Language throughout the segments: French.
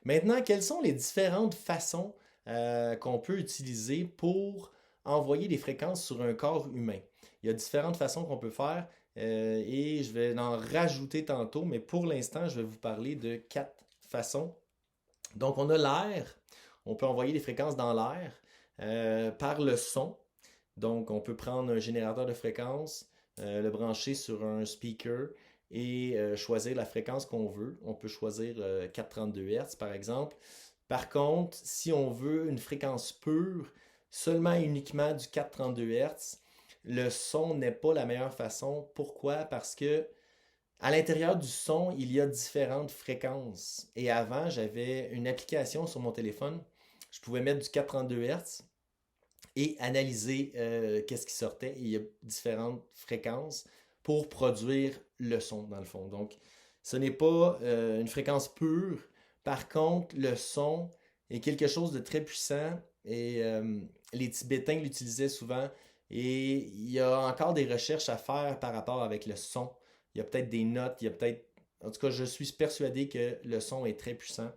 Maintenant, quelles sont les différentes façons qu'on peut utiliser pour envoyer des fréquences sur un corps humain? Il y a différentes façons qu'on peut faire et je vais en rajouter tantôt, mais pour l'instant, je vais vous parler de quatre façons. Donc, on a l'air. On peut envoyer des fréquences dans l'air par le son. Donc, on peut prendre un générateur de fréquences, le brancher sur un speaker et choisir la fréquence qu'on veut. On peut choisir 432 Hz par exemple. Par contre, si on veut une fréquence pure, seulement et uniquement du 432 Hz, le son n'est pas la meilleure façon. Pourquoi? Parce que à l'intérieur du son, il y a différentes fréquences. Et avant, j'avais une application sur mon téléphone. Je pouvais mettre du 432 Hz et analyser qu'est-ce qui sortait. Et il y a différentes fréquences pour produire le son, dans le fond. Donc, ce n'est pas une fréquence pure. Par contre, le son est quelque chose de très puissant et les Tibétains l'utilisaient souvent. Et il y a encore des recherches à faire par rapport avec le son. Il y a peut-être des notes, il y a peut-être... En tout cas, je suis persuadé que le son est très puissant.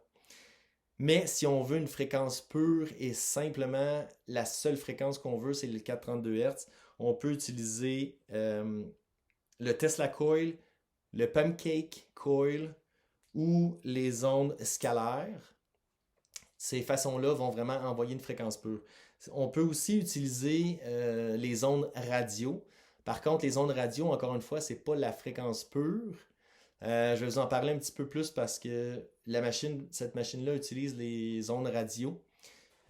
Mais si on veut une fréquence pure et simplement la seule fréquence qu'on veut, c'est le 432 Hz, on peut utiliser le Tesla Coil, le Pancake Coil ou les ondes scalaires. Ces façons-là vont vraiment envoyer une fréquence pure. On peut aussi utiliser les ondes radio. Par contre, les ondes radio, encore une fois, c'est pas la fréquence pure. Je vais vous en parler un petit peu plus parce que cette machine-là utilise les ondes radio.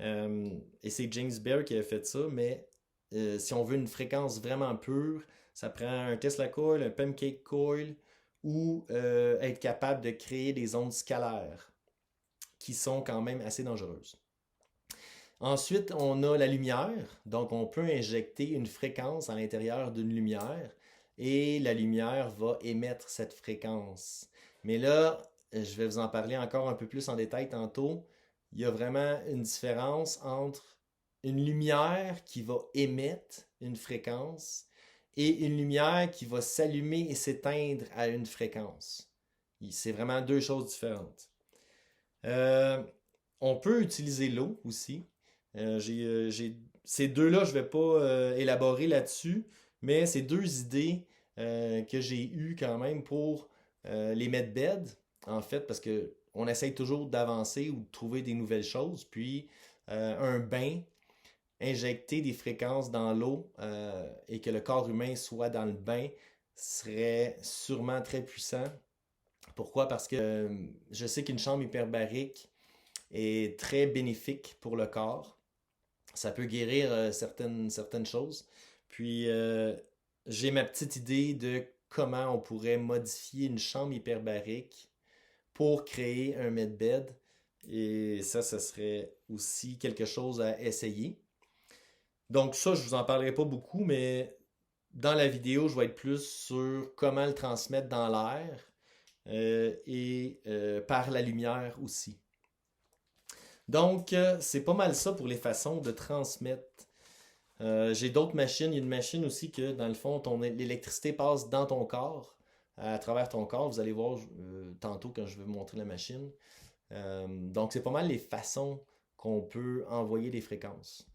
Et c'est James Bear qui a fait ça, mais si on veut une fréquence vraiment pure, ça prend un Tesla Coil, un Pancake Coil ou être capable de créer des ondes scalaires qui sont quand même assez dangereuses. Ensuite, on a la lumière. Donc, on peut injecter une fréquence à l'intérieur d'une lumière et la lumière va émettre cette fréquence. Mais là, je vais vous en parler encore un peu plus en détail tantôt. Il y a vraiment une différence entre une lumière qui va émettre une fréquence et une lumière qui va s'allumer et s'éteindre à une fréquence. C'est vraiment deux choses différentes. Euh, on peut utiliser l'eau aussi. Ces deux-là, je ne vais pas élaborer là-dessus, mais c'est deux idées que j'ai eues quand même pour les medbeds, en fait, parce que on essaye toujours d'avancer ou de trouver des nouvelles choses. Puis un bain, injecter des fréquences dans l'eau et que le corps humain soit dans le bain serait sûrement très puissant. Pourquoi? Parce que je sais qu'une chambre hyperbarique est très bénéfique pour le corps. Ça peut guérir certaines choses. Puis, j'ai ma petite idée de comment on pourrait modifier une chambre hyperbarique pour créer un medbed. Et ça serait aussi quelque chose à essayer. Donc ça, je vous en parlerai pas beaucoup, mais dans la vidéo, je vais être plus sur comment le transmettre dans l'air et par la lumière aussi. Donc, c'est pas mal ça pour les façons de transmettre. J'ai d'autres machines. Il y a une machine aussi que, dans le fond, l'électricité passe dans ton corps, à travers ton corps. Vous allez voir tantôt quand je vais vous montrer la machine. Donc, c'est pas mal les façons qu'on peut envoyer des fréquences.